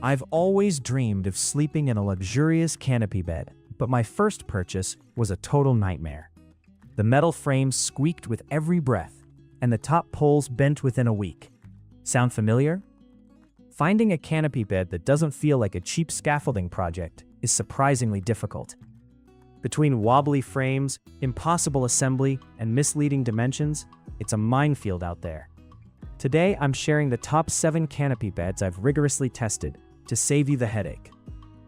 I've always dreamed of sleeping in a luxurious canopy bed, but my first purchase was a total nightmare. The metal frame squeaked with every breath, and the top poles bent within a week. Sound familiar? Finding a canopy bed that doesn't feel like a cheap scaffolding project is surprisingly difficult. Between wobbly frames, impossible assembly, and misleading dimensions, it's a minefield out there. Today, I'm sharing the top 7 canopy beds I've rigorously tested to save you the headache,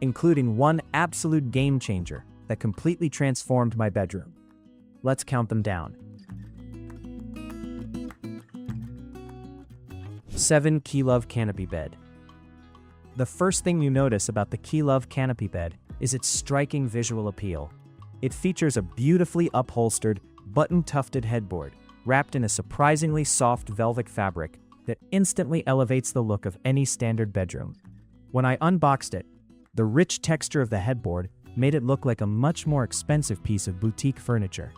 including one absolute game changer that completely transformed my bedroom. Let's count them down. 7. Keyluv Canopy Bed. The first thing you notice about the Keyluv Canopy Bed is its striking visual appeal. It features a beautifully upholstered, button-tufted headboard wrapped in a surprisingly soft velvet fabric that instantly elevates the look of any standard bedroom. When I unboxed it, the rich texture of the headboard made it look like a much more expensive piece of boutique furniture,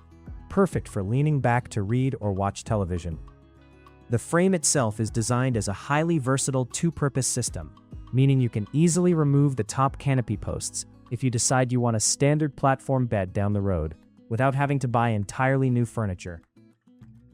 perfect for leaning back to read or watch television. The frame itself is designed as a highly versatile two-purpose system, meaning you can easily remove the top canopy posts if you decide you want a standard platform bed down the road without having to buy entirely new furniture.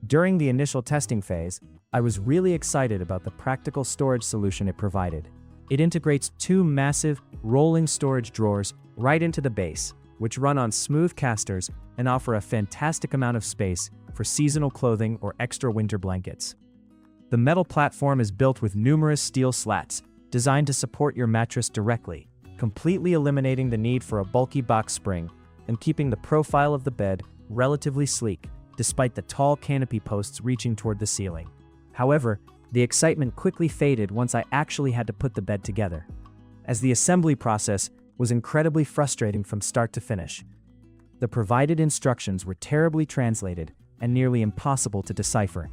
During the initial testing phase, I was really excited about the practical storage solution it provided. It integrates 2 massive, rolling storage drawers right into the base, which run on smooth casters and offer a fantastic amount of space for seasonal clothing or extra winter blankets. The metal platform is built with numerous steel slats designed to support your mattress directly, completely eliminating the need for a bulky box spring and keeping the profile of the bed relatively sleek, despite the tall canopy posts reaching toward the ceiling. However, the excitement quickly faded once I actually had to put the bed together, as the assembly process was incredibly frustrating from start to finish. The provided instructions were terribly translated and nearly impossible to decipher,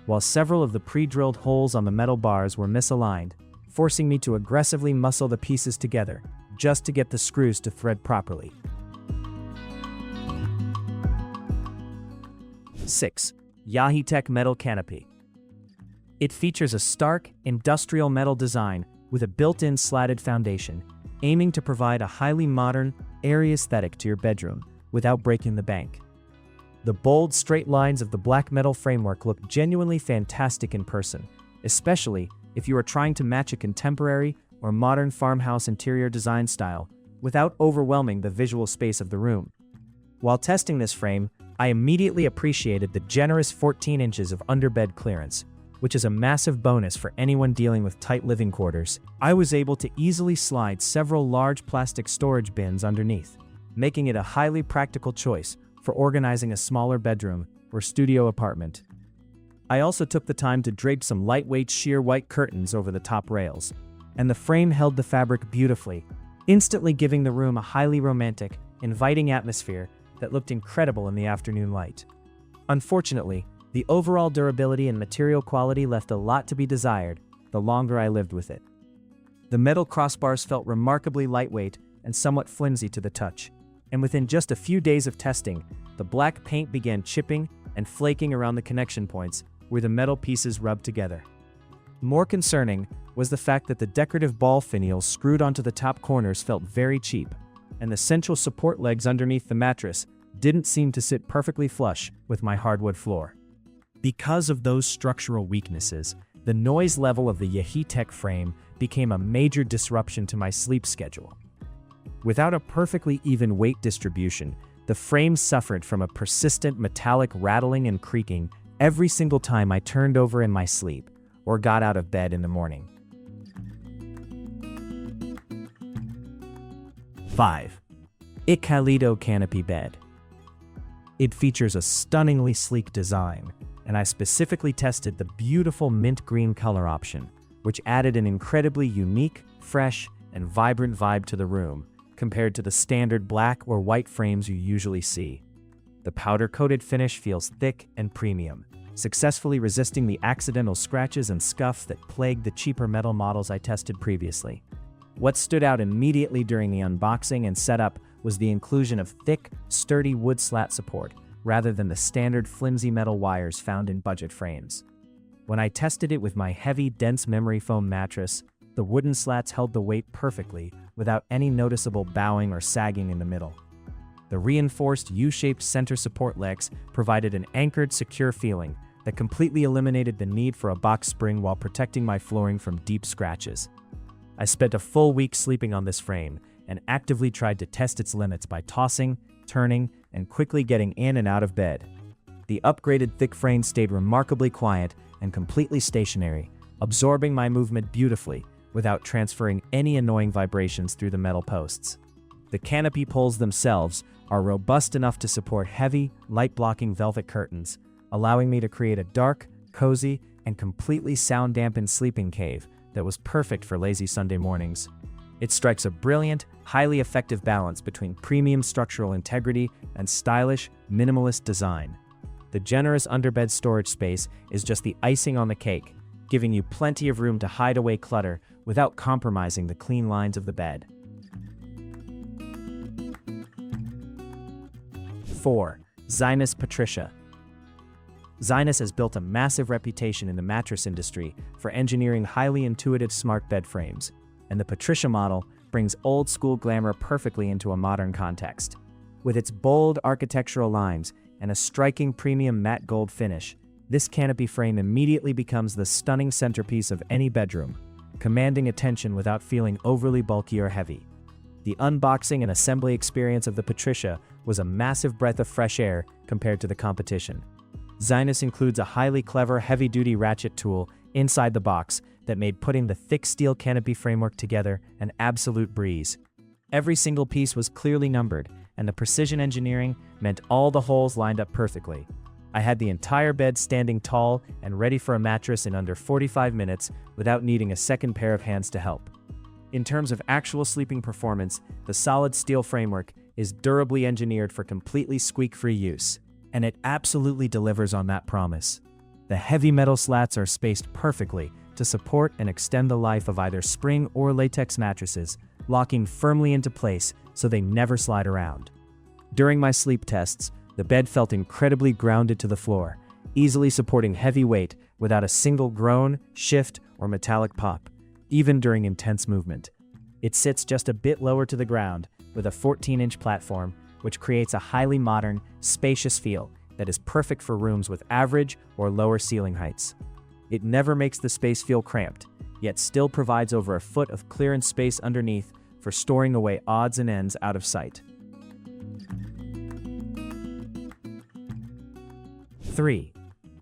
while several of the pre-drilled holes on the metal bars were misaligned, forcing me to aggressively muscle the pieces together just to get the screws to thread properly. 6. Yaheetech Metal Canopy. It features a stark, industrial metal design with a built-in slatted foundation, aiming to provide a highly modern, airy aesthetic to your bedroom without breaking the bank. The bold, straight lines of the black metal framework look genuinely fantastic in person, especially if you are trying to match a contemporary or modern farmhouse interior design style without overwhelming the visual space of the room. While testing this frame, I immediately appreciated the generous 14 inches of underbed clearance, which is a massive bonus for anyone dealing with tight living quarters. I was able to easily slide several large plastic storage bins underneath, making it a highly practical choice for organizing a smaller bedroom or studio apartment. I also took the time to drape some lightweight sheer white curtains over the top rails, and the frame held the fabric beautifully, instantly giving the room a highly romantic, inviting atmosphere that looked incredible in the afternoon light. Unfortunately, the overall durability and material quality left a lot to be desired the longer I lived with it. The metal crossbars felt remarkably lightweight and somewhat flimsy to the touch, and within just a few days of testing, the black paint began chipping and flaking around the connection points where the metal pieces rubbed together. More concerning was the fact that the decorative ball finials screwed onto the top corners felt very cheap, and the central support legs underneath the mattress didn't seem to sit perfectly flush with my hardwood floor. Because of those structural weaknesses, the noise level of the Yaheetech frame became a major disruption to my sleep schedule. Without a perfectly even weight distribution, the frame suffered from a persistent metallic rattling and creaking every single time I turned over in my sleep or got out of bed in the morning. 5. Ikalido Canopy Bed. It features a stunningly sleek design, and I specifically tested the beautiful mint green color option, which added an incredibly unique, fresh, and vibrant vibe to the room compared to the standard black or white frames you usually see. The powder-coated finish feels thick and premium, successfully resisting the accidental scratches and scuffs that plagued the cheaper metal models I tested previously. What stood out immediately during the unboxing and setup was the inclusion of thick, sturdy wood slat support rather than the standard flimsy metal wires found in budget frames. When I tested it with my heavy, dense memory foam mattress, The wooden slats held the weight perfectly without any noticeable bowing or sagging in the middle. The reinforced U-shaped center support legs provided an anchored, secure feeling that completely eliminated the need for a box spring while protecting my flooring from deep scratches. I spent a full week sleeping on this frame and actively tried to test its limits by tossing, turning, and quickly getting in and out of bed. The upgraded thick frame stayed remarkably quiet and completely stationary, absorbing my movement beautifully without transferring any annoying vibrations through the metal posts. The canopy poles themselves are robust enough to support heavy, light-blocking velvet curtains, allowing me to create a dark, cozy, and completely sound-dampened sleeping cave that was perfect for lazy Sunday mornings. It strikes a brilliant, highly effective balance between premium structural integrity and stylish, minimalist design. The generous underbed storage space is just the icing on the cake, giving you plenty of room to hide away clutter without compromising the clean lines of the bed. 4. Zinus Patricia. Zinus has built a massive reputation in the mattress industry for engineering highly intuitive smart bed frames, and the Patricia model brings old-school glamour perfectly into a modern context. With its bold architectural lines and a striking premium matte gold finish, this canopy frame immediately becomes the stunning centerpiece of any bedroom, commanding attention without feeling overly bulky or heavy. The unboxing and assembly experience of the Patricia was a massive breath of fresh air compared to the competition. Zinus includes a highly clever heavy-duty ratchet tool inside the box that made putting the thick steel canopy framework together an absolute breeze. Every single piece was clearly numbered, and the precision engineering meant all the holes lined up perfectly. I had the entire bed standing tall and ready for a mattress in under 45 minutes without needing a second pair of hands to help. In terms of actual sleeping performance, the solid steel framework is durably engineered for completely squeak-free use, and it absolutely delivers on that promise. The heavy metal slats are spaced perfectly to support and extend the life of either spring or latex mattresses, locking firmly into place so they never slide around. During my sleep tests, the bed felt incredibly grounded to the floor, easily supporting heavy weight without a single groan, shift, or metallic pop, even during intense movement. It sits just a bit lower to the ground with a 14-inch platform, which creates a highly modern, spacious feel that is perfect for rooms with average or lower ceiling heights. It never makes the space feel cramped, yet still provides over a foot of clearance space underneath for storing away odds and ends out of sight. 3.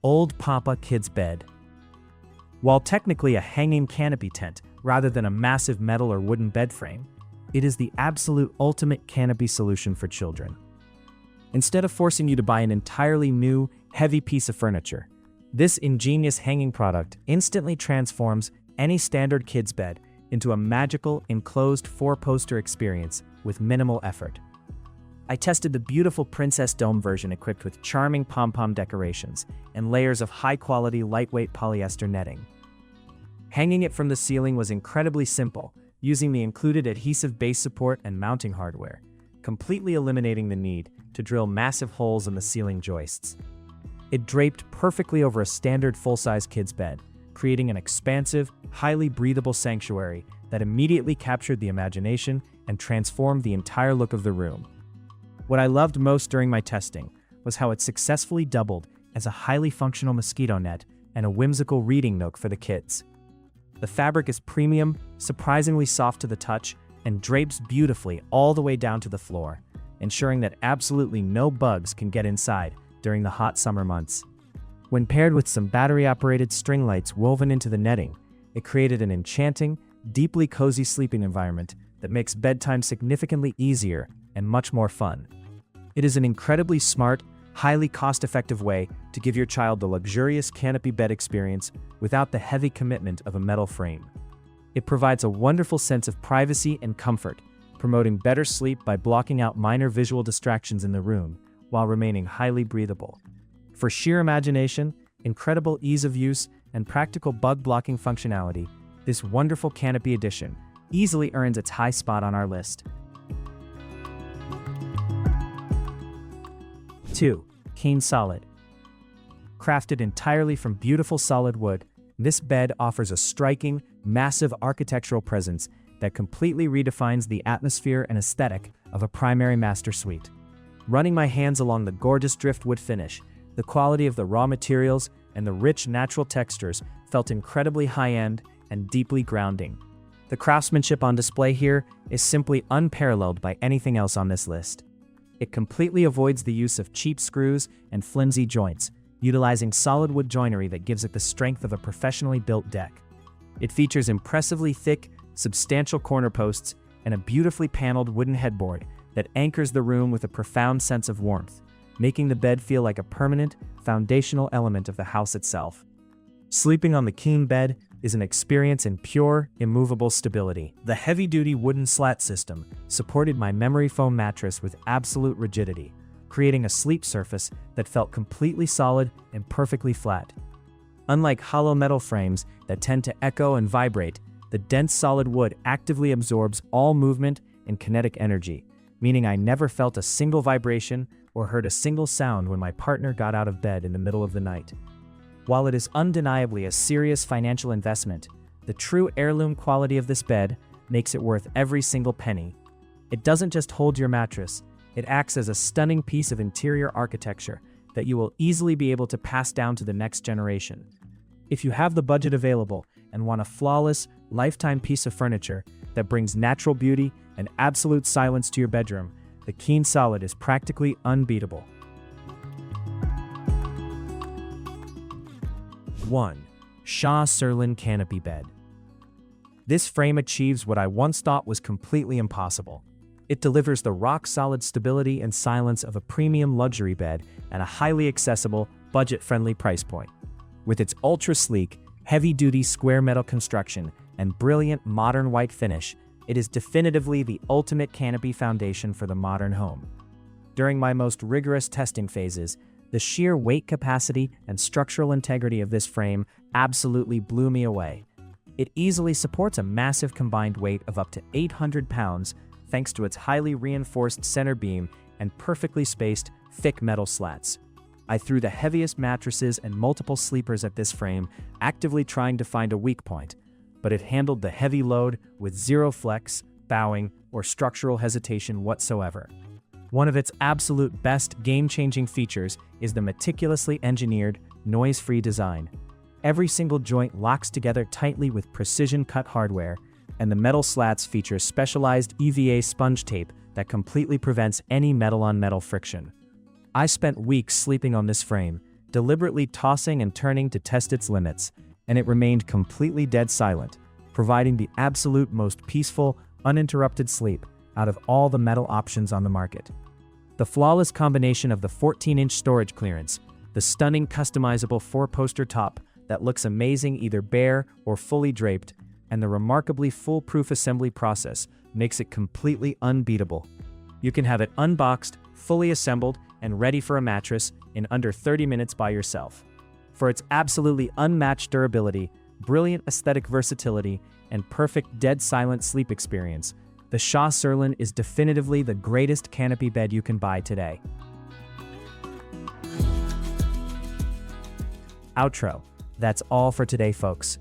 OldPAPA Kids Bed. While technically a hanging canopy tent rather than a massive metal or wooden bed frame, it is the absolute ultimate canopy solution for children. Instead of forcing you to buy an entirely new, heavy piece of furniture, this ingenious hanging product instantly transforms any standard kids bed into a magical, enclosed 4-poster experience with minimal effort. I tested the beautiful Princess Dome version equipped with charming pom-pom decorations and layers of high-quality, lightweight polyester netting. Hanging it from the ceiling was incredibly simple, using the included adhesive base support and mounting hardware, completely eliminating the need to drill massive holes in the ceiling joists. It draped perfectly over a standard full-size kids bed, creating an expansive, highly breathable sanctuary that immediately captured the imagination and transformed the entire look of the room. What I loved most during my testing was how it successfully doubled as a highly functional mosquito net and a whimsical reading nook for the kids. The fabric is premium, surprisingly soft to the touch, and drapes beautifully all the way down to the floor, ensuring that absolutely no bugs can get inside during the hot summer months. When paired with some battery-operated string lights woven into the netting, it created an enchanting, deeply cozy sleeping environment that makes bedtime significantly easier and much more fun. It is an incredibly smart, highly cost-effective way to give your child the luxurious canopy bed experience without the heavy commitment of a metal frame. It provides a wonderful sense of privacy and comfort, promoting better sleep by blocking out minor visual distractions in the room while remaining highly breathable. For sheer imagination, incredible ease of use, and practical bug-blocking functionality, this wonderful canopy edition easily earns its high spot on our list. 2. Keane Solid. Crafted entirely from beautiful solid wood, this bed offers a striking, massive architectural presence that completely redefines the atmosphere and aesthetic of a primary master suite. Running my hands along the gorgeous driftwood finish, the quality of the raw materials and the rich natural textures felt incredibly high-end and deeply grounding. The craftsmanship on display here is simply unparalleled by anything else on this list. It completely avoids the use of cheap screws and flimsy joints, utilizing solid wood joinery that gives it the strength of a professionally built deck. It features impressively thick, substantial corner posts and a beautifully paneled wooden headboard that anchors the room with a profound sense of warmth, making the bed feel like a permanent, foundational element of the house itself. Sleeping on the Keane bed is an experience in pure, immovable stability. The heavy-duty wooden slat system supported my memory foam mattress with absolute rigidity, creating a sleep surface that felt completely solid and perfectly flat. Unlike hollow metal frames that tend to echo and vibrate, the dense solid wood actively absorbs all movement and kinetic energy, meaning I never felt a single vibration or heard a single sound when my partner got out of bed in the middle of the night. While it is undeniably a serious financial investment, the true heirloom quality of this bed makes it worth every single penny. It doesn't just hold your mattress, it acts as a stunning piece of interior architecture that you will easily be able to pass down to the next generation. If you have the budget available and want a flawless, lifetime piece of furniture that brings natural beauty and absolute silence to your bedroom, the Keane Solid is practically unbeatable. 1. SHA CERLIN Canopy Bed. This frame achieves what I once thought was completely impossible. It delivers the rock-solid stability and silence of a premium luxury bed at a highly accessible, budget-friendly price point. With its ultra-sleek, heavy-duty square metal construction and brilliant modern white finish, it is definitively the ultimate canopy foundation for the modern home. During my most rigorous testing phases, the sheer weight capacity and structural integrity of this frame absolutely blew me away. It easily supports a massive combined weight of up to 800 pounds thanks to its highly reinforced center beam and perfectly spaced, thick metal slats. I threw the heaviest mattresses and multiple sleepers at this frame, actively trying to find a weak point, but it handled the heavy load with zero flex, bowing, or structural hesitation whatsoever. One of its absolute best game-changing features is the meticulously engineered, noise-free design. Every single joint locks together tightly with precision-cut hardware, and the metal slats feature specialized EVA sponge tape that completely prevents any metal-on-metal friction. I spent weeks sleeping on this frame, deliberately tossing and turning to test its limits, and it remained completely dead silent, providing the absolute most peaceful, uninterrupted sleep out of all the metal options on the market. The flawless combination of the 14-inch storage clearance, the stunning customizable 4-poster top that looks amazing either bare or fully draped, and the remarkably foolproof assembly process makes it completely unbeatable. You can have it unboxed, fully assembled, and ready for a mattress in under 30 minutes by yourself. For its absolutely unmatched durability, brilliant aesthetic versatility, and perfect dead-silent sleep experience, the SHA CERLIN is definitively the greatest canopy bed you can buy today. Outro. That's all for today, folks.